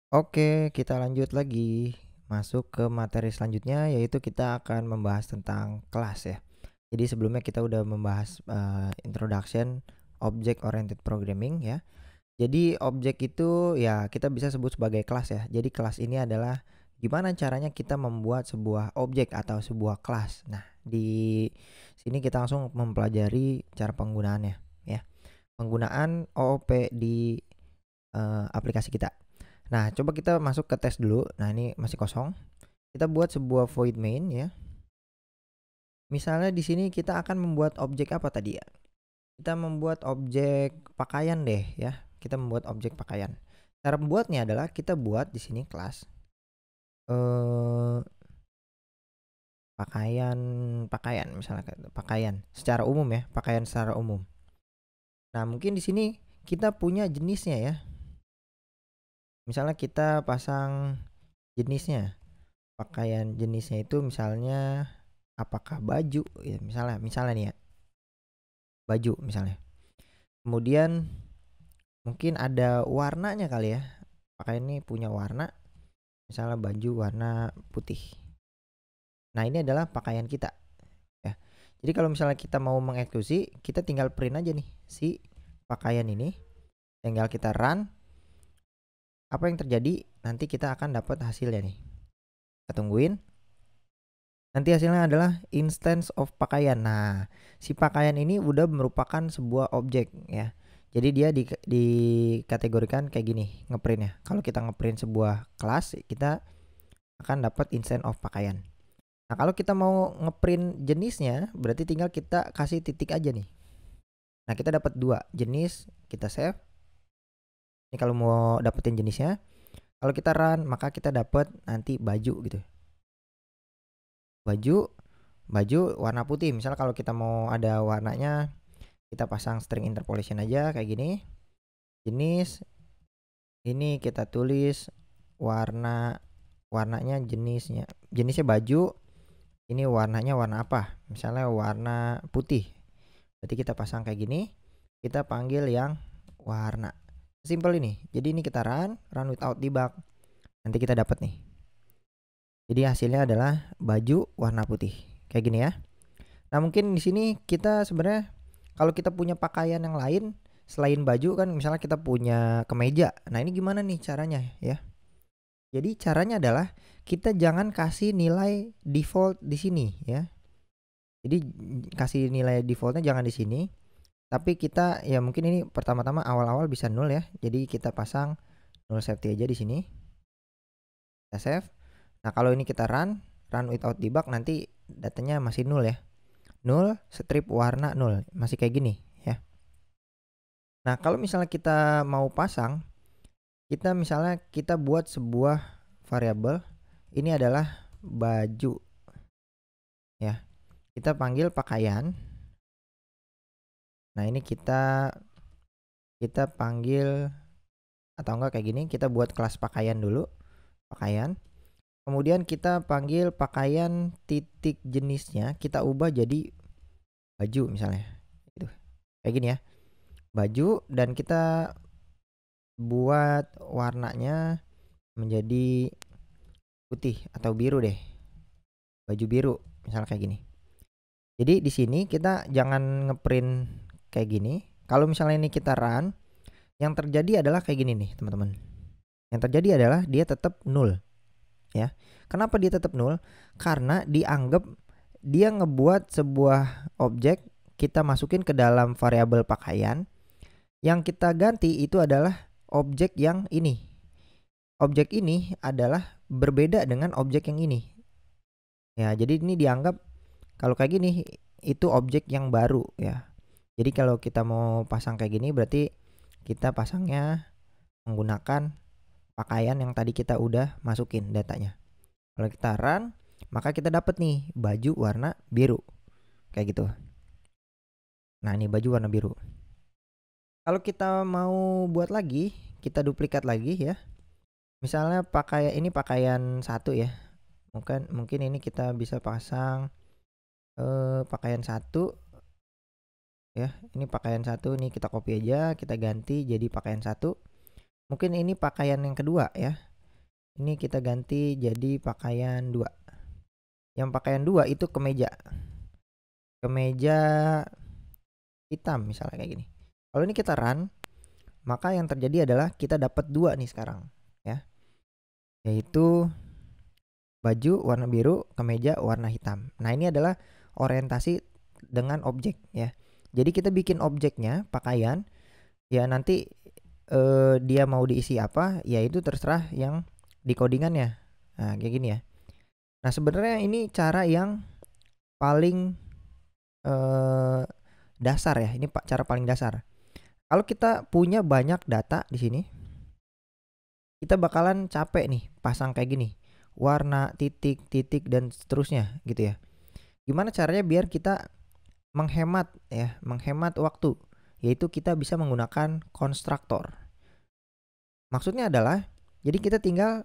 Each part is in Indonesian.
Oke, kita lanjut lagi. Masuk ke materi selanjutnya, yaitu kita akan membahas tentang kelas ya. Jadi sebelumnya kita udah membahas introduction object oriented programming ya. Jadi objek itu ya kita bisa sebut sebagai kelas ya. Jadi kelas ini adalah gimana caranya kita membuat sebuah objek atau sebuah kelas. Nah, di sini kita langsung mempelajari cara penggunaannya ya. Penggunaan OOP di aplikasi kita. Nah, coba kita masuk ke tes dulu. Nah, ini masih kosong. Kita buat sebuah void main ya. Misalnya di sini kita akan membuat objek apa tadi ya? Kita membuat objek pakaian deh ya. Kita membuat objek pakaian. Cara membuatnya adalah kita buat di sini kelas pakaian misalnya pakaian secara umum ya, pakaian secara umum. Nah, mungkin di sini kita punya jenisnya ya. Misalnya kita pasang jenisnya. Pakaian jenisnya itu misalnya apakah baju ya, misalnya nih ya. Baju misalnya. Kemudian mungkin ada warnanya kali ya. Pakaian ini punya warna, misalnya baju warna putih. Nah, ini adalah pakaian kita ya. Jadi kalau misalnya kita mau mengeksekusi, kita tinggal print aja nih si pakaian ini. Tinggal kita run. Apa yang terjadi? Nanti kita akan dapat hasilnya nih. Kita tungguin. Nanti hasilnya adalah instance of pakaian. Nah, si pakaian ini udah merupakan sebuah objek ya. Jadi dia dikategorikan kayak gini ngeprintnya. Kalau kita ngeprint sebuah kelas, kita akan dapat instance of pakaian. Nah, kalau kita mau ngeprint jenisnya, berarti tinggal kita kasih titik aja nih. Nah, kita dapat 2 jenis, kita save. Ini kalau mau dapetin jenisnya. Kalau kita run, maka kita dapat nanti baju gitu. Baju warna putih. Misal kalau kita mau ada warnanya, kita pasang string interpolation aja kayak gini. Jenis ini kita tulis warnanya jenisnya baju. Ini warnanya warna apa? Misalnya warna putih. Berarti kita pasang kayak gini. Kita panggil yang warna. Simple ini. Jadi ini kita run without debug. Nanti kita dapat nih. Jadi hasilnya adalah baju warna putih. Kayak gini ya. Nah, mungkin di sini kita sebenarnya kalau kita punya pakaian yang lain selain baju kan, misalnya kita punya kemeja. Nah, ini gimana nih caranya ya? Jadi caranya adalah kita jangan kasih nilai default di sini ya. Jadi kasih nilai defaultnya jangan di sini. Tapi kita ya mungkin ini pertama-tama awal-awal bisa 0 ya. Jadi kita pasang null safety aja di sini. Kita save. Nah, kalau ini kita run without debug, nanti datanya masih 0 ya. 0 strip warna 0, masih kayak gini ya. Nah, kalau misalnya kita mau pasang, kita misalnya kita buat sebuah variabel, ini adalah baju ya. Kita panggil pakaian. Nah, ini kita panggil atau enggak kayak gini, kita buat kelas pakaian dulu. Pakaian. Kemudian kita panggil pakaian titik jenisnya, kita ubah jadi baju misalnya. Gitu. Kayak gini ya. Baju, dan kita buat warnanya menjadi putih atau biru deh. Baju biru, misalnya kayak gini. Jadi di sini kita jangan ngeprint kayak gini. Kalau misalnya ini kita run, yang terjadi adalah kayak gini nih, teman-teman. Yang terjadi adalah dia tetap 0. Ya. Kenapa dia tetap 0? Karena dianggap dia ngebuat sebuah objek, kita masukin ke dalam variabel pakaian. Yang kita ganti itu adalah objek yang ini. Objek ini adalah berbeda dengan objek yang ini. Ya, jadi ini dianggap kalau kayak gini itu objek yang baru ya. Jadi kalau kita mau pasang kayak gini berarti kita pasangnya menggunakan pakaian yang tadi kita udah masukin datanya. Kalau kita run, maka kita dapat nih baju warna biru. Kayak gitu. Nah, ini baju warna biru. Kalau kita mau buat lagi, kita duplikat lagi ya. Misalnya ini pakaian 1 ya. Mungkin ini kita bisa pasang pakaian 1 ya. Ini pakaian 1, ini kita copy aja, kita ganti jadi pakaian 1. Mungkin ini pakaian yang kedua ya. Ini kita ganti jadi pakaian 2. Yang pakaian 2 itu kemeja. Kemeja hitam misalnya kayak gini. Kalau ini kita run, maka yang terjadi adalah kita dapat 2 nih sekarang, ya. Yaitu baju warna biru, kemeja warna hitam. Nah, ini adalah orientasi dengan objek, ya. Jadi kita bikin objeknya pakaian, ya nanti dia mau diisi apa, ya itu terserah yang di codingannya. Nah, kayak gini ya. Nah, sebenarnya ini cara yang paling dasar ya. Ini cara paling dasar. Kalau kita punya banyak data di sini, kita bakalan capek nih pasang kayak gini. Warna, titik, titik dan seterusnya gitu ya. Gimana caranya biar kita menghemat ya, menghemat waktu, yaitu kita bisa menggunakan konstruktor. Maksudnya adalah jadi kita tinggal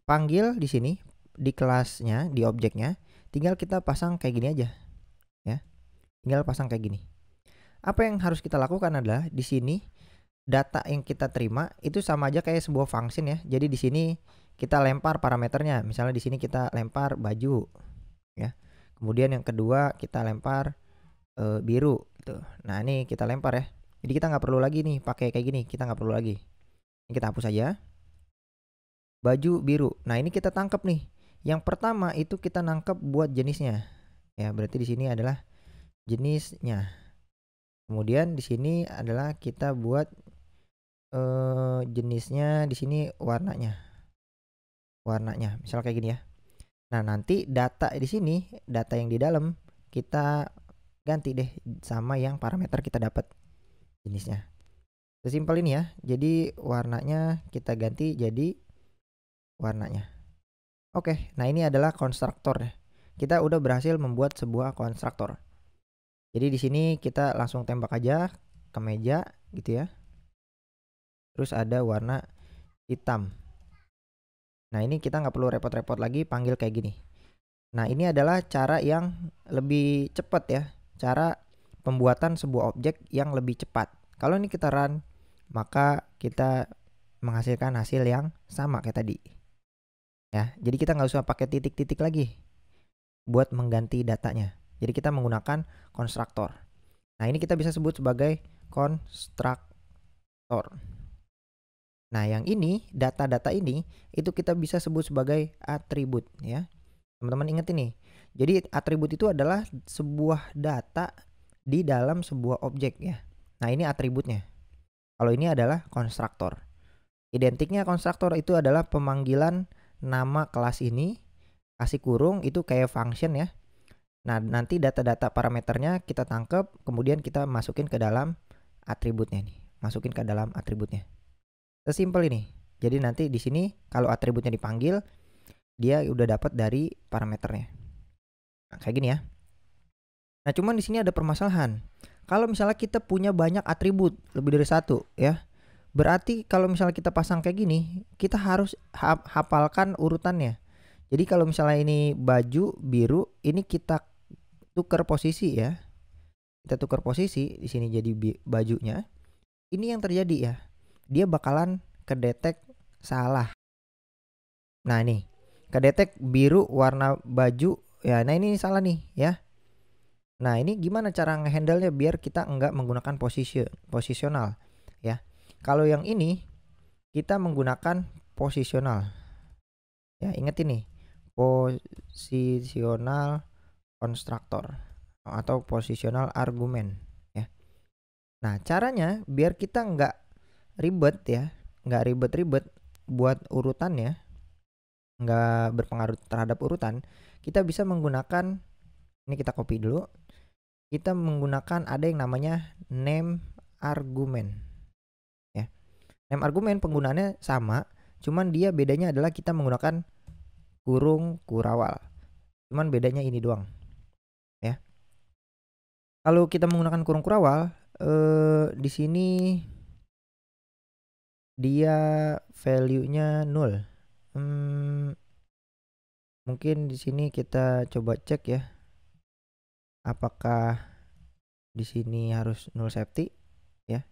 panggil di sini di kelasnya, di objeknya, tinggal kita pasang kayak gini aja. Ya. Tinggal pasang kayak gini. Apa yang harus kita lakukan adalah di sini data yang kita terima itu sama aja kayak sebuah function ya. Jadi di sini kita lempar parameternya. Misalnya di sini kita lempar baju ya. Kemudian yang kedua kita lempar biru gitu. Nah, ini kita lempar ya. Jadi kita nggak perlu lagi nih pakai kayak gini, kita nggak perlu lagi. Ini kita hapus aja. Baju biru. Nah, ini kita tangkap nih. Yang pertama itu kita nangkep buat jenisnya. Ya, berarti di sini adalah jenisnya. Kemudian di sini adalah kita buat jenisnya, di sini warnanya. Warnanya, misal kayak gini ya. Nah, nanti data di sini, data yang di dalam kita ganti deh sama yang parameter kita dapat jenisnya. Sesimpel ini ya. Jadi warnanya kita ganti jadi warnanya. Oke, nah ini adalah konstruktor ya. Kita udah berhasil membuat sebuah konstruktor. Jadi di sini kita langsung tembak aja kemeja gitu ya. Terus ada warna hitam. Nah, ini kita nggak perlu repot-repot lagi panggil kayak gini. Nah, ini adalah cara yang lebih cepat ya. Cara pembuatan sebuah objek yang lebih cepat. Kalau ini kita run, maka kita menghasilkan hasil yang sama kayak tadi. Ya, jadi kita nggak usah pakai titik-titik lagi buat mengganti datanya. Jadi kita menggunakan konstruktor. Nah, ini kita bisa sebut sebagai konstruktor. Nah, yang ini, data-data ini, itu kita bisa sebut sebagai atribut ya. Teman-teman ingat ini. Jadi atribut itu adalah sebuah data di dalam sebuah objek ya. Nah, ini atributnya. Kalau ini adalah konstruktor. Identiknya konstruktor itu adalah pemanggilan nama kelas ini, kasih kurung, itu kayak function ya. Nah, nanti data-data parameternya kita tangkap, kemudian kita masukin ke dalam atributnya nih. Masukin ke dalam atributnya. Sesimpel ini. Jadi nanti di sini kalau atributnya dipanggil, dia udah dapat dari parameternya. Nah, kayak gini ya. Nah, cuman di sini ada permasalahan. Kalau misalnya kita punya banyak atribut, lebih dari satu ya. Berarti kalau misalnya kita pasang kayak gini, kita harus hafalkan urutannya. Jadi kalau misalnya ini baju biru, ini kita tukar posisi ya. Kita tukar posisi di sini jadi bajunya. Ini yang terjadi ya. Dia bakalan kedetek salah. Nah, ini kedetek biru warna baju ya. Nah, ini salah nih ya. Nah, ini gimana cara ngehandle-nya biar kita enggak menggunakan posisional ya. Kalau yang ini kita menggunakan posisional. Ya, ingat ini. Posisional konstruktor atau posisional argumen ya. Nah, caranya biar kita enggak ribet ya, enggak ribet-ribet buat urutannya, enggak berpengaruh terhadap urutan, kita bisa menggunakan, ini kita copy dulu. Kita menggunakan ada yang namanya name argument ya. Name argument penggunaannya sama, cuman dia bedanya adalah kita menggunakan kurung kurawal. Cuman bedanya ini doang ya. Kalau kita menggunakan kurung kurawal, di sini dia value-nya 0. Mungkin di sini kita coba cek ya. Apakah di sini harus null safety ya.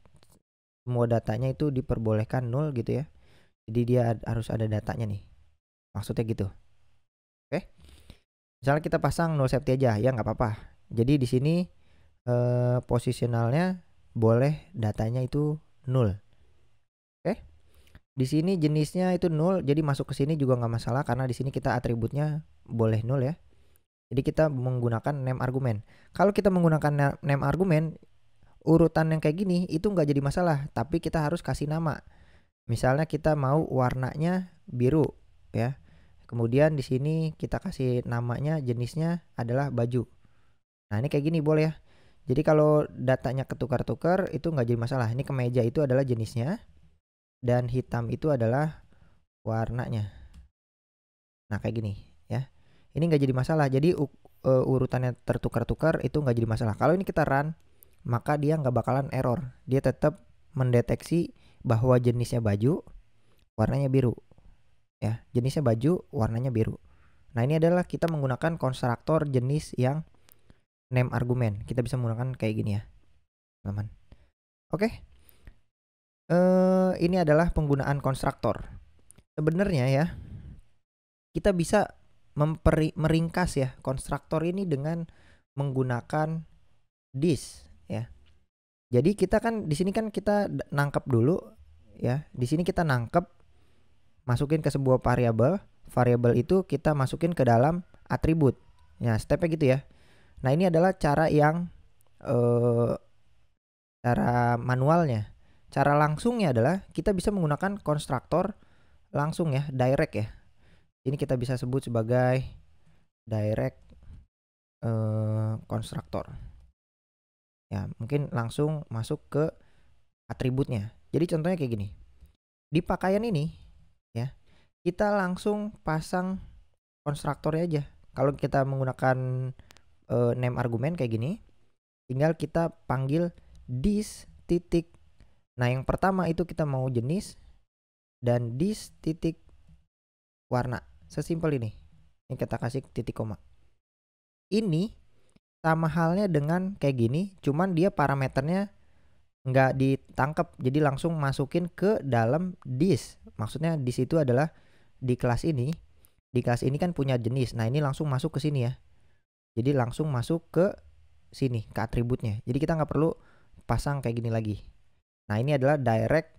Semua datanya itu diperbolehkan 0 gitu ya. Jadi dia harus ada datanya nih. Maksudnya gitu. Oke. Misalnya kita pasang null safety aja, ya nggak apa-apa. Jadi di sini posisionalnya boleh datanya itu null. Oke. Di sini jenisnya itu null, jadi masuk ke sini juga nggak masalah karena di sini kita atributnya boleh null ya. Jadi kita menggunakan name argumen. Kalau kita menggunakan name argumen, urutan yang kayak gini itu nggak jadi masalah, tapi kita harus kasih nama. Misalnya kita mau warnanya biru ya. Kemudian di sini kita kasih namanya, jenisnya adalah baju. Nah, ini kayak gini boleh ya. Jadi kalau datanya ketukar-tukar itu nggak jadi masalah. Ini kemeja itu adalah jenisnya dan hitam itu adalah warnanya. Nah, kayak gini ya. Ini nggak jadi masalah. Jadi urutannya tertukar-tukar itu nggak jadi masalah. Kalau ini kita run, maka dia nggak bakalan error. Dia tetap mendeteksi bahwa jenisnya baju, warnanya biru. Ya, jenisnya baju, warnanya biru. Nah, ini adalah kita menggunakan konstruktor jenis yang name argumen. Kita bisa menggunakan kayak gini ya, teman. Oke. Ini adalah penggunaan konstruktor. Sebenarnya ya, kita bisa meringkas ya konstruktor ini dengan menggunakan this ya. Jadi kita kan di sini kan kita nangkep dulu ya. Di sini kita nangkep, masukin ke sebuah variabel. Variabel itu kita masukin ke dalam atribut. Ya, stepnya gitu ya. Nah, ini adalah cara yang cara manualnya. Cara langsungnya adalah kita bisa menggunakan konstruktor langsung ya, direct ya. Ini kita bisa sebut sebagai direct konstruktor. Ya, mungkin langsung masuk ke atributnya. Jadi contohnya kayak gini. Di pakaian ini ya, kita langsung pasang konstruktornya aja. Kalau kita menggunakan name argumen kayak gini, tinggal kita panggil this titik. Nah, yang pertama itu kita mau jenis dan this titik warna. Sesimpel ini. Ini kita kasih titik koma. Ini sama halnya dengan kayak gini, cuman dia parameternya nggak ditangkap, jadi langsung masukin ke dalam this. Maksudnya di situ adalah di kelas ini. Di kelas ini kan punya jenis. Nah, ini langsung masuk ke sini ya. Jadi langsung masuk ke sini, ke atributnya. Jadi kita nggak perlu pasang kayak gini lagi. Nah, ini adalah direct.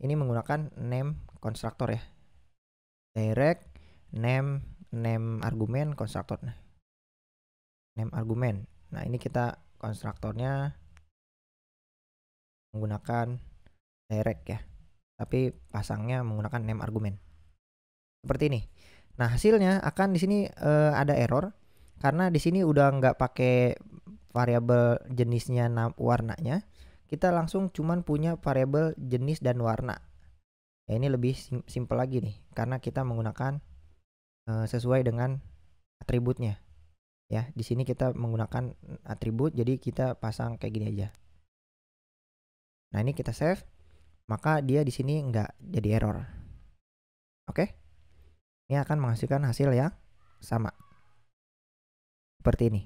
Ini menggunakan name konstruktor ya. Direct name argumen konstruktor. Name argumen. Nah, ini kita konstruktornya menggunakan direct ya. Tapi pasangnya menggunakan name argumen. Seperti ini. Nah, hasilnya akan di sini ada error karena di sini udah nggak pakai variabel jenisnya warnanya. Kita langsung cuman punya variabel jenis dan warna. Ya, ini lebih simple lagi nih karena kita menggunakan sesuai dengan atributnya. Ya, di sini kita menggunakan atribut, jadi kita pasang kayak gini aja. Nah, ini kita save, maka dia di sini nggak jadi error. Oke? Ini akan menghasilkan hasil yang sama. Seperti ini.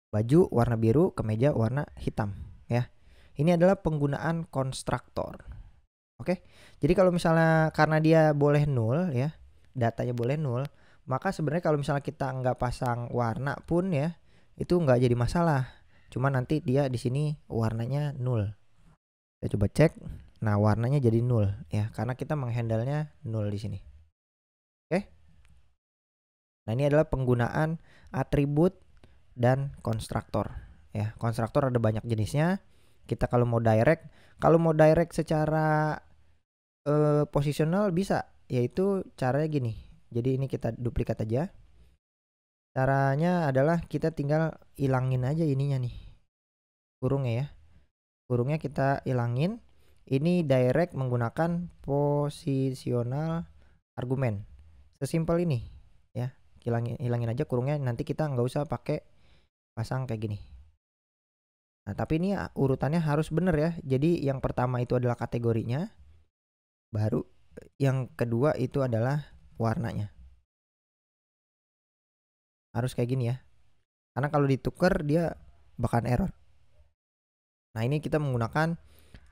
Baju warna biru, kemeja warna hitam, ya. Ini adalah penggunaan konstruktor. Oke? Jadi kalau misalnya karena dia boleh null ya, datanya boleh null, maka sebenarnya kalau misalnya kita nggak pasang warna pun ya, itu nggak jadi masalah. Cuma nanti dia di sini warnanya null. Kita coba cek. Nah, warnanya jadi null ya, karena kita menghandle-nya null di sini. Oke? Nah, ini adalah penggunaan atribut dan konstruktor ya. Konstruktor ada banyak jenisnya. Kita kalau mau direct secara posisional bisa, yaitu caranya gini. Jadi ini kita duplikat aja. Caranya adalah kita tinggal ilangin aja ininya nih, kurungnya ya. Kurungnya kita ilangin. Ini direct menggunakan posisional argumen. Sesimpel ini ya. Hilangin aja kurungnya, nanti kita nggak usah pakai pasang kayak gini. Nah, tapi ini urutannya harus bener ya. Jadi yang pertama itu adalah kategorinya, baru yang kedua itu adalah warnanya. Harus kayak gini ya. Karena kalau ditukar dia bakalan error. Nah, ini kita menggunakan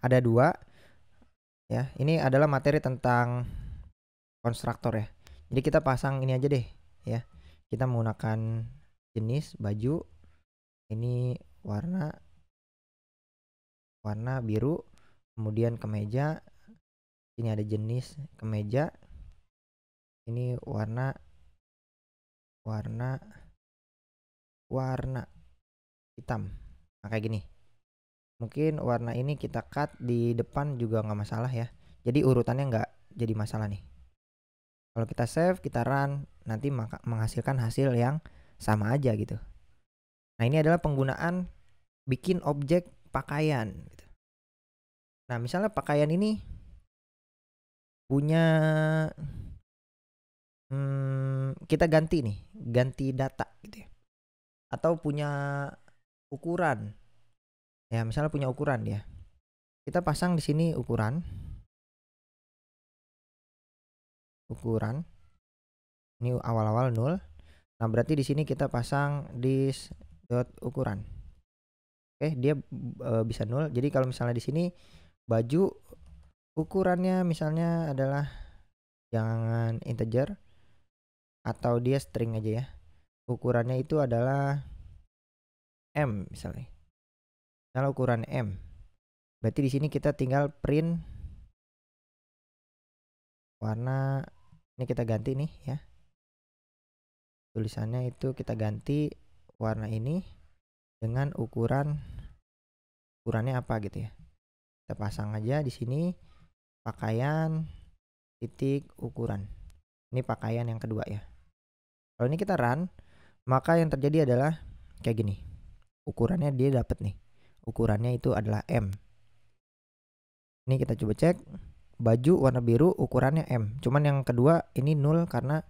ada 2 ya. Ini adalah materi tentang konstruktor ya. Jadi kita pasang ini aja deh ya. Kita menggunakan jenis baju, ini warna biru, kemudian kemeja, ini ada jenis kemeja, ini warna hitam. Nah kayak gini. Mungkin warna ini kita cut di depan juga nggak masalah ya. Jadi urutannya nggak jadi masalah nih. Kalau kita save, kita run, nanti menghasilkan hasil yang sama aja gitu. Nah ini adalah penggunaan bikin objek pakaian gitu. Nah misalnya pakaian ini punya kita ganti data gitu ya. Atau punya ukuran. Ya, misalnya punya ukuran dia. Kita pasang di sini ukuran. Ini awal-awal 0. Nah, berarti di sini kita pasang this.ukuran. Oke, dia bisa 0. Jadi kalau misalnya di sini baju ukurannya misalnya adalah jangan integer atau dia string aja ya. Ukurannya itu adalah M misalnya. Misalnya ukuran M. Berarti di sini kita tinggal print warna, ini kita ganti nih ya. Tulisannya itu kita ganti warna ini dengan ukurannya apa gitu ya. Kita pasang aja di sini pakaian titik ukuran. Ini pakaian yang kedua ya. Kalau ini kita run, maka yang terjadi adalah kayak gini. Ukurannya dia dapat nih. Ukurannya itu adalah M. Ini kita coba cek. Baju warna biru ukurannya M. Cuman yang kedua ini 0 karena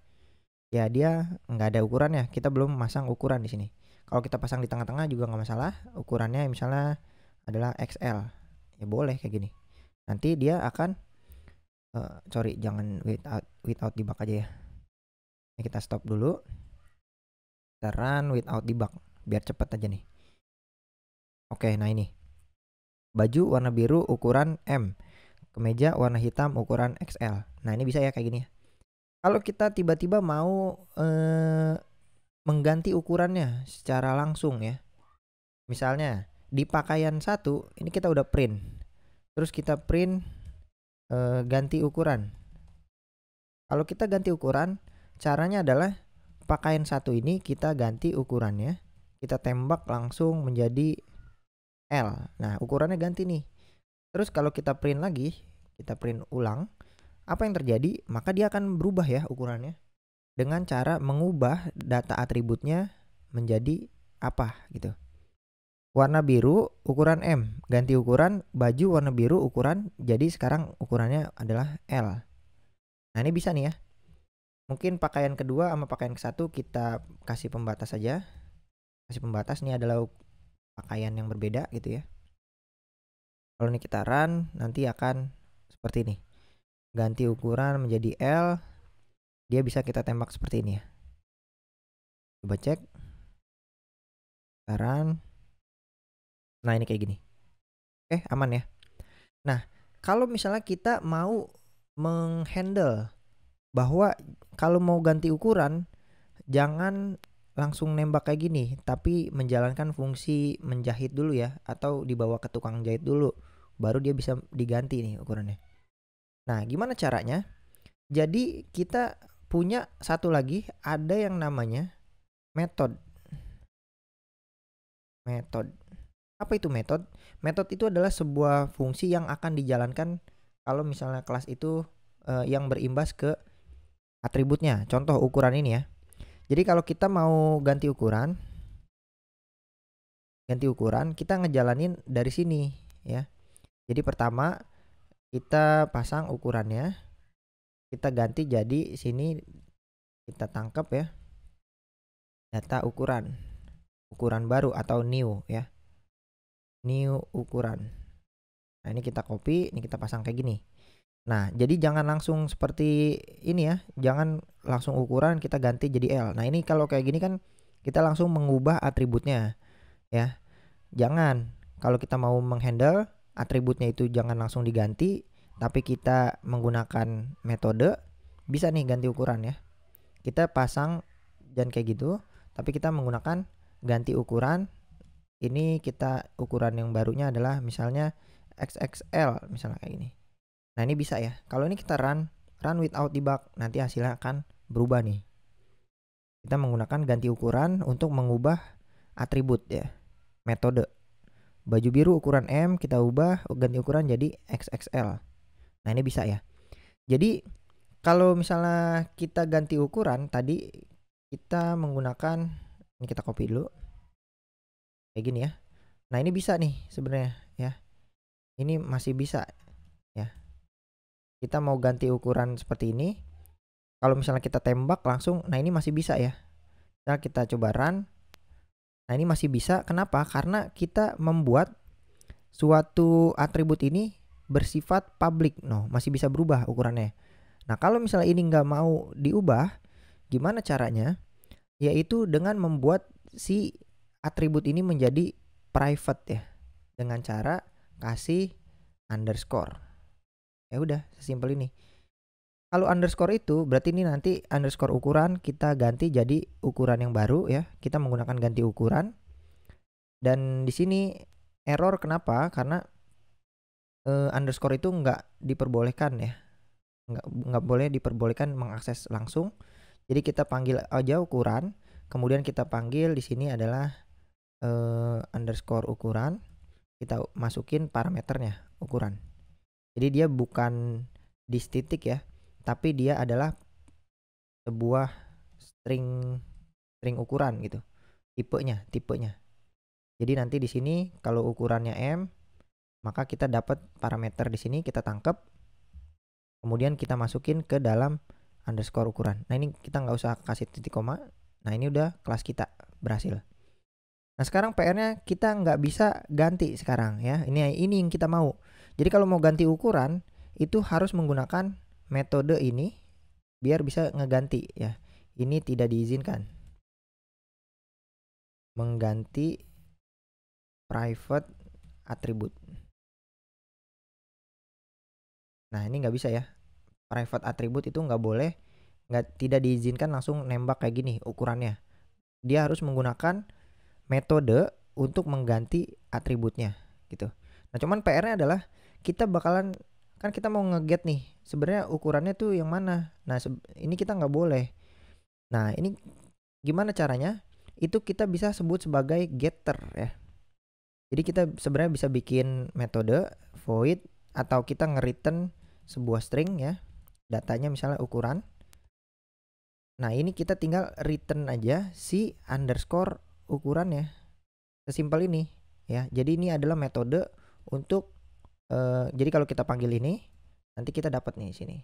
ya dia nggak ada ukurannya. Kita belum masang ukuran di sini. Kalau kita pasang di tengah-tengah juga nggak masalah. Ukurannya misalnya adalah XL. Ya boleh kayak gini. Nanti dia akan sorry, jangan without debug aja ya. Ini kita stop dulu. Kita run without debug biar cepet aja nih. Oke, nah ini. Baju warna biru ukuran M. Kemeja warna hitam ukuran XL. Nah, ini bisa ya kayak gini ya. Kalau kita tiba-tiba mau mengganti ukurannya secara langsung ya. Misalnya di pakaian 1 ini kita udah print. Terus kita print ganti ukuran. Kalau kita ganti ukuran, caranya adalah pakaian 1 ini kita ganti ukurannya, kita tembak langsung menjadi L. Nah, ukurannya ganti nih. Terus kalau kita print lagi, kita print ulang, apa yang terjadi? Maka dia akan berubah ya ukurannya dengan cara mengubah data atributnya menjadi apa gitu. Warna biru ukuran M, ganti ukuran, baju warna biru ukuran, jadi sekarang ukurannya adalah L. Nah ini bisa nih ya. Mungkin pakaian kedua sama pakaian ke-1 kita kasih pembatas saja. Kasih pembatas, ini adalah pakaian yang berbeda gitu ya. Kalau ini kita run, nanti akan seperti ini. Ganti ukuran menjadi L, dia bisa kita tembak seperti ini ya. Coba cek. Kita run. Nah ini kayak gini. Oke, aman ya. Nah kalau misalnya kita mau menghandle bahwa kalau mau ganti ukuran jangan langsung nembak kayak gini, tapi menjalankan fungsi menjahit dulu ya, atau dibawa ke tukang jahit dulu, baru dia bisa diganti nih ukurannya. Nah gimana caranya? Jadi kita punya satu lagi, ada yang namanya method. Apa itu method? Method itu adalah sebuah fungsi yang akan dijalankan kalau misalnya kelas itu yang berimbas ke atributnya. Contoh ukuran ini ya. Jadi kalau kita mau ganti ukuran, kita ngejalanin dari sini ya. Jadi pertama kita pasang ukurannya, kita ganti jadi sini, kita tangkap ya data ukuran baru atau new ya. New ukuran. Nah ini kita copy, ini kita pasang kayak gini. Nah jadi jangan langsung seperti ini ya, jangan langsung ukuran kita ganti jadi L. Nah ini kalau kayak gini kan kita langsung mengubah atributnya ya. Jangan, kalau kita mau menghandle atributnya itu jangan langsung diganti, tapi kita menggunakan metode. bisa nih ganti ukuran ya. Kita pasang dan kayak gitu, tapi kita menggunakan ganti ukuran. Ini kita ukuran yang barunya adalah misalnya XXL misalnya kayak gini. Nah ini bisa ya. Kalau ini kita run without debug, nanti hasilnya akan berubah nih. Kita menggunakan ganti ukuran untuk mengubah atribut ya, metode. Baju biru ukuran M kita ubah ganti ukuran jadi XXL. Nah ini bisa ya. Jadi kalau misalnya kita ganti ukuran tadi, kita menggunakan, ini kita copy dulu kayak gini ya. Nah ini bisa nih sebenarnya ya. Ini masih bisa ya. Kita mau ganti ukuran seperti ini. Kalau misalnya kita tembak langsung, nah ini masih bisa ya. Nah kita coba run. Nah ini masih bisa. Kenapa? Karena kita membuat suatu atribut ini bersifat public. No, masih bisa berubah ukurannya. Nah kalau misalnya ini nggak mau diubah, gimana caranya? Yaitu dengan membuat si atribut ini menjadi private ya, dengan cara kasih underscore. Ya udah, sesimpel ini. Kalau underscore itu berarti ini nanti underscore ukuran kita ganti jadi ukuran yang baru ya. Kita menggunakan ganti ukuran. Dan di sini error kenapa? Karena underscore itu nggak diperbolehkan ya. Nggak boleh diperbolehkan mengakses langsung. Jadi kita panggil aja ukuran. Kemudian kita panggil di sini adalah underscore ukuran. Kita masukin parameternya ukuran. Jadi dia bukan di titik ya, tapi dia adalah sebuah string ukuran gitu. Tipenya. Jadi nanti di sini kalau ukurannya M, maka kita dapat parameter di sini, kita tangkap. Kemudian kita masukin ke dalam underscore ukuran. Nah ini kita nggak usah kasih titik koma. Nah ini udah kelas kita berhasil. Nah sekarang PR-nya kita nggak bisa ganti sekarang ya. Ini yang kita mau. Jadi kalau mau ganti ukuran itu harus menggunakan metode ini biar bisa ngeganti ya. Ini tidak diizinkan. Mengganti private attribute. Nah ini nggak bisa ya. Private attribute itu nggak boleh, tidak diizinkan langsung nembak kayak gini ukurannya. Dia harus menggunakan metode untuk mengganti atributnya gitu. Nah cuman PR-nya adalah kita bakalan, kan kita mau nge-get nih sebenarnya ukurannya tuh yang mana. Nah ini kita nggak boleh. Nah ini gimana caranya? Itu kita bisa sebut sebagai getter ya. Jadi kita sebenarnya bisa bikin metode void atau kita nge-return sebuah string ya, datanya misalnya ukuran. Nah ini kita tinggal return aja si underscore ukurannya, sesimpel ini ya. Jadi ini adalah metode untuk jadi kalau kita panggil ini nanti kita dapat nih sini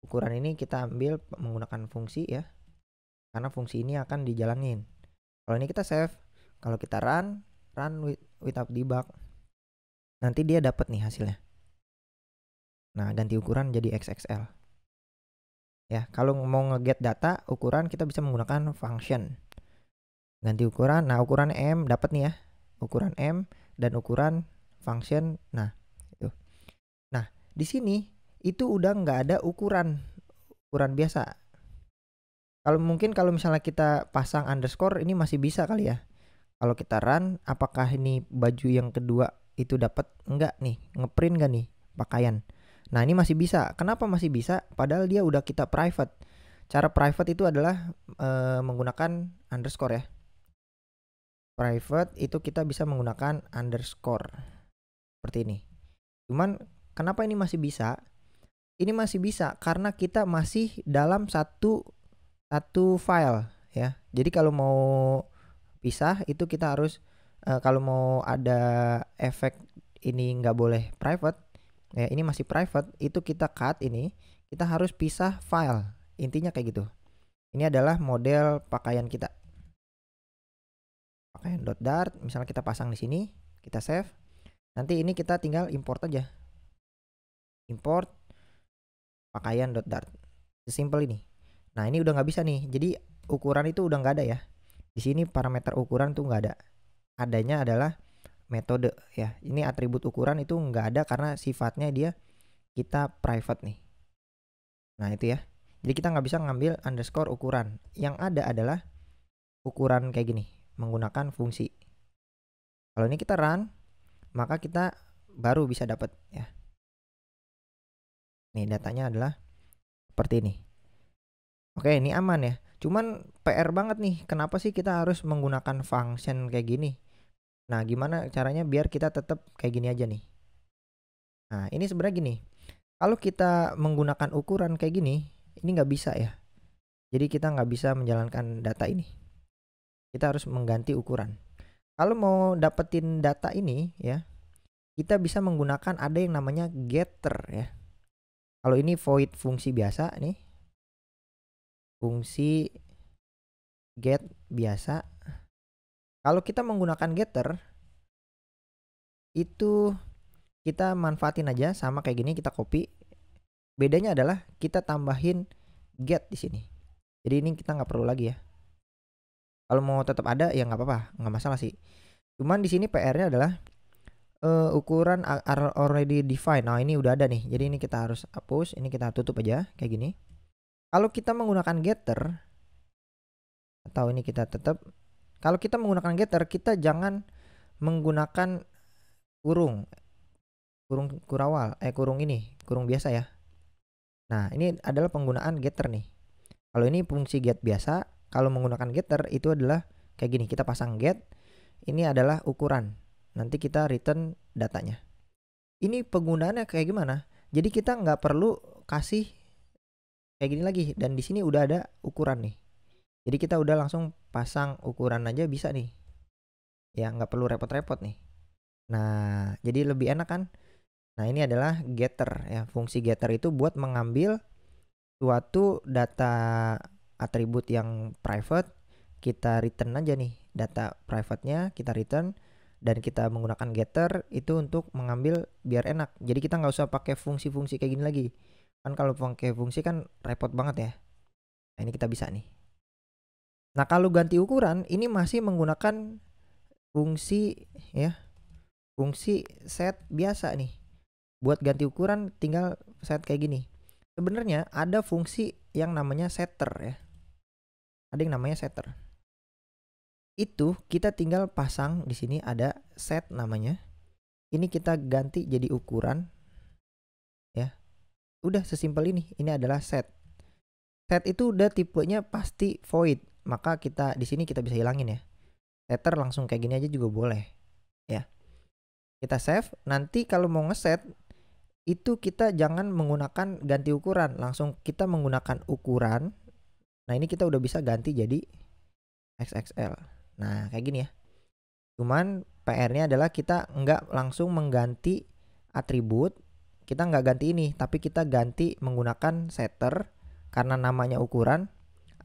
ukuran ini, kita ambil menggunakan fungsi ya, karena fungsi ini akan dijalanin. Kalau ini kita save, kalau kita run without debug, nanti dia dapat nih hasilnya. Nah ganti ukuran jadi XXL ya. Kalau mau nge-get data ukuran kita bisa menggunakan function ganti ukuran. Nah ukuran M dapat nih ya, ukuran M dan ukuran function. Nah itu. Nah di sini itu udah nggak ada ukuran biasa. Kalau misalnya kita pasang underscore ini masih bisa kali ya. Kalau kita run, apakah ini baju yang kedua itu dapat enggak nih, ngeprint gak nih pakaian. Nah ini masih bisa. Kenapa masih bisa? Padahal dia udah kita private. Cara private itu adalah menggunakan underscore ya. Private itu kita bisa menggunakan underscore seperti ini. Cuman kenapa ini masih bisa? Ini masih bisa karena kita masih dalam satu file ya. Jadi kalau mau pisah itu kita harus kalau mau ada efek ini nggak boleh private ya, ini masih private, itu kita cut ini, kita harus pisah file. Intinya kayak gitu. Ini adalah model pakaian kita. Pakaian.dart misalnya kita pasang di sini, kita save. Nanti ini kita tinggal import aja. Import pakaian.dart. Sesimpel ini. Nah, ini udah nggak bisa nih. Jadi ukuran itu udah nggak ada ya. Di sini parameter ukuran tuh nggak ada. Adanya adalah metode ya. Ini atribut ukuran itu nggak ada karena sifatnya dia kita private nih. Nah itu ya. Jadi kita nggak bisa ngambil underscore ukuran. Yang ada adalah ukuran kayak gini menggunakan fungsi. Kalau ini kita run, maka kita baru bisa dapat ya. Nih datanya adalah seperti ini. Oke, ini aman ya. Cuman PR banget nih, kenapa sih kita harus menggunakan function kayak gini? Nah, gimana caranya biar kita tetap kayak gini aja nih? Nah, ini sebenarnya gini. Kalau kita menggunakan ukuran kayak gini, ini nggak bisa ya. Jadi kita nggak bisa menjalankan data ini. Kita harus mengganti ukuran. Kalau mau dapetin data ini ya, kita bisa menggunakan ada yang namanya getter ya. Kalau ini void fungsi biasa nih. Fungsi get biasa. Kalau kita menggunakan getter itu kita manfaatin aja sama kayak gini, kita copy. Bedanya adalah kita tambahin get di sini. Jadi ini kita nggak perlu lagi ya. Kalau mau tetap ada ya nggak apa-apa, nggak masalah sih. Cuman di sini PR-nya adalah ukuran are already defined. Nah, ini udah ada nih. Jadi ini kita harus hapus, ini kita tutup aja kayak gini. Kalau kita menggunakan getter atau ini kita tetap, kalau kita menggunakan getter kita jangan menggunakan kurung kurawal, kurung biasa ya. Nah, ini adalah penggunaan getter nih. Kalau ini fungsi get biasa, kalau menggunakan getter itu adalah kayak gini, kita pasang get, ini adalah ukuran. Nanti kita return datanya. Ini penggunaannya kayak gimana? Jadi kita nggak perlu kasih kayak gini lagi, dan di sini udah ada ukuran nih. Jadi kita udah langsung pasang ukuran aja bisa nih. Ya nggak perlu repot-repot nih. Nah, jadi lebih enak kan? Nah, ini adalah getter ya. Fungsi getter itu buat mengambil suatu data atribut yang private, kita return aja nih. Data private-nya kita return, dan kita menggunakan getter itu untuk mengambil biar enak. Jadi kita nggak usah pakai fungsi-fungsi kayak gini lagi. Kan kalau pakai fungsi kan repot banget ya. Nah, ini kita bisa nih. Nah, kalau ganti ukuran ini masih menggunakan fungsi ya. Fungsi set biasa nih. Buat ganti ukuran tinggal set kayak gini. Sebenarnya ada fungsi yang namanya setter ya. Ada yang namanya setter. Itu kita tinggal pasang di sini ada set namanya. Ini kita ganti jadi ukuran ya. Udah sesimpel ini. Ini adalah set. Set itu udah tipenya pasti void. Maka kita di sini kita bisa hilangin ya. Setter langsung kayak gini aja juga boleh ya. Kita save. Nanti kalau mau ngeset itu kita jangan menggunakan ganti ukuran, langsung kita menggunakan ukuran. Nah, ini kita udah bisa ganti jadi XXL. Nah, kayak gini ya. Cuman PR-nya adalah kita nggak langsung mengganti atribut. Kita nggak ganti ini, tapi kita ganti menggunakan setter karena namanya ukuran.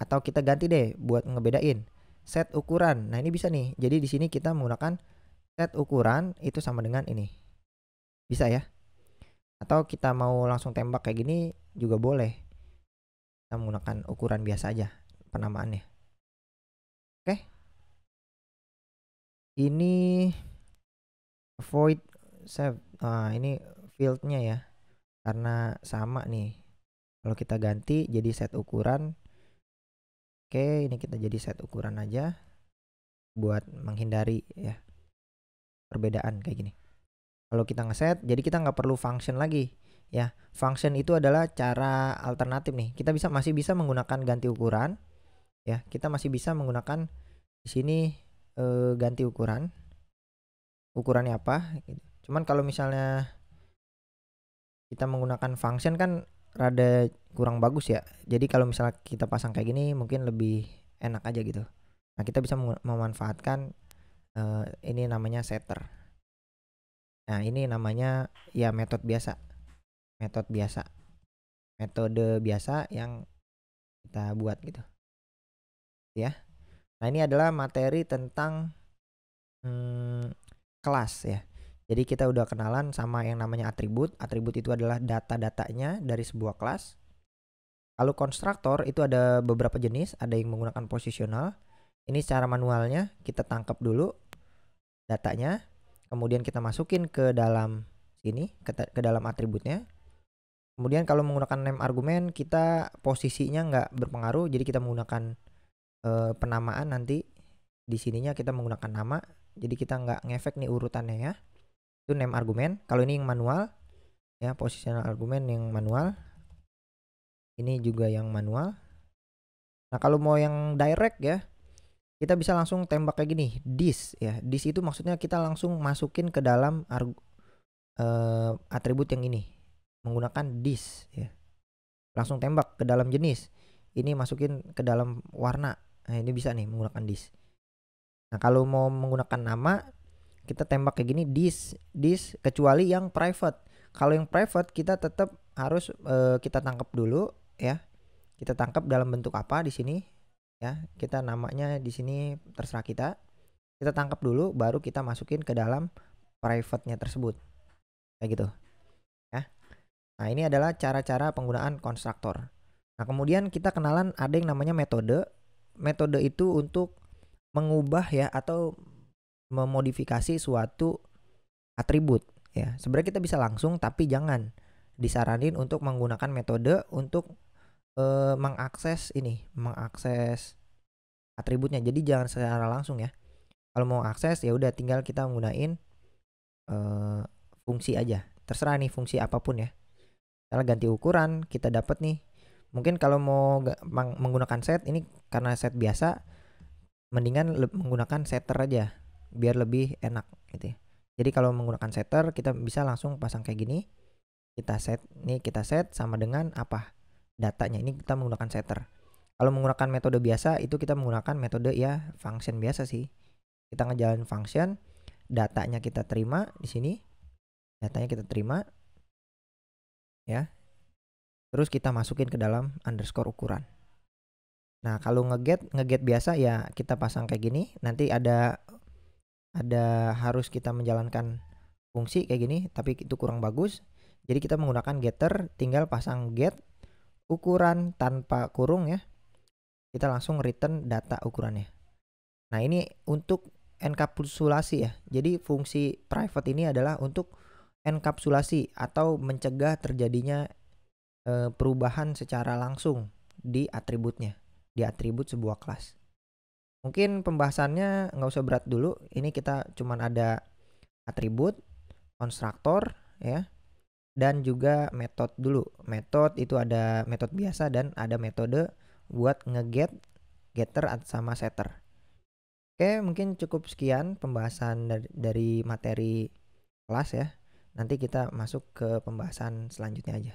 Atau kita ganti deh buat ngebedain set ukuran. Nah, ini bisa nih. Jadi di sini kita menggunakan set ukuran itu sama dengan ini. Bisa ya. Atau kita mau langsung tembak kayak gini juga boleh. Kita menggunakan ukuran biasa aja penamaannya. Oke. Ini void save. Ini fieldnya ya. Karena sama nih. Kalau kita ganti jadi set ukuran. Oke, ini kita jadi set ukuran aja buat menghindari ya perbedaan kayak gini. Kalau kita ngeset, jadi kita nggak perlu function lagi ya. Function itu adalah cara alternatif nih. Kita masih bisa menggunakan ganti ukuran ya. Kita masih bisa menggunakan di sini ganti ukuran. Ukurannya apa? Cuman kalau misalnya kita menggunakan function kan rada kurang bagus ya. Jadi kalau misalnya kita pasang kayak gini mungkin lebih enak aja gitu. Nah, kita bisa memanfaatkan ini namanya setter. Nah, ini namanya ya metode biasa. Metode biasa yang kita buat gitu. Ya. Nah, ini adalah materi tentang kelas ya. Jadi kita udah kenalan sama yang namanya atribut. Atribut itu adalah data-datanya dari sebuah kelas. Kalau konstruktor itu ada beberapa jenis, ada yang menggunakan posisional. Ini secara manualnya kita tangkap dulu datanya, kemudian kita masukin ke dalam sini, ke dalam atributnya. Kemudian kalau menggunakan name argumen kita posisinya nggak berpengaruh, jadi kita menggunakan penamaan nanti di sininya kita menggunakan nama, jadi kita nggak ngefek nih urutannya ya. Itu name argumen. Kalau ini yang manual ya, positional argumen yang manual. Ini juga yang manual. Nah kalau mau yang direct ya, kita bisa langsung tembak kayak gini, this ya. This itu maksudnya kita langsung masukin ke dalam atribut yang ini menggunakan this ya. Langsung tembak ke dalam jenis. Ini masukin ke dalam warna. Nah, ini bisa nih menggunakan this. Nah, kalau mau menggunakan nama, kita tembak kayak gini this kecuali yang private. Kalau yang private kita tetap harus kita tangkap dulu ya. Kita tangkap dalam bentuk apa di sini ya. Kita namanya di sini terserah kita. Kita tangkap dulu baru kita masukin ke dalam private-nya tersebut. Kayak gitu. Ya. Nah, ini adalah cara-cara penggunaan konstruktor. Nah, kemudian kita kenalan ada yang namanya metode. Metode itu untuk mengubah ya atau memodifikasi suatu atribut ya. Sebenarnya kita bisa langsung, tapi jangan. Disaranin untuk menggunakan metode untuk mengakses atributnya. Jadi jangan secara langsung ya. Kalau mau akses ya udah tinggal kita menggunakan fungsi aja. Terserah nih fungsi apapun ya. Misalnya ganti ukuran, kita dapat nih. Mungkin kalau mau menggunakan set, ini karena set biasa, mendingan menggunakan setter aja biar lebih enak gitu ya. Jadi kalau menggunakan setter kita bisa langsung pasang kayak gini. Kita set sama dengan apa? Datanya. Ini kita menggunakan setter. Kalau menggunakan metode biasa itu kita menggunakan metode ya function biasa sih. Kita ngejalanin function, datanya kita terima di sini. Datanya kita terima ya. Terus kita masukin ke dalam underscore ukuran. Nah, kalau ngeget biasa ya kita pasang kayak gini. Nanti ada harus kita menjalankan fungsi kayak gini, tapi itu kurang bagus. Jadi kita menggunakan getter, tinggal pasang get ukuran tanpa kurung ya. Kita langsung return data ukurannya. Nah, ini untuk enkapsulasi ya. Jadi fungsi private ini adalah untuk enkapsulasi atau mencegah terjadinya perubahan secara langsung di atributnya, di atribut sebuah kelas. Mungkin pembahasannya nggak usah berat dulu. Ini kita cuman ada atribut, konstruktor ya, dan juga metode dulu. Metode itu ada metode biasa dan ada metode buat ngeget, getter sama setter. Oke, mungkin cukup sekian pembahasan dari materi kelas ya. Nanti kita masuk ke pembahasan selanjutnya aja.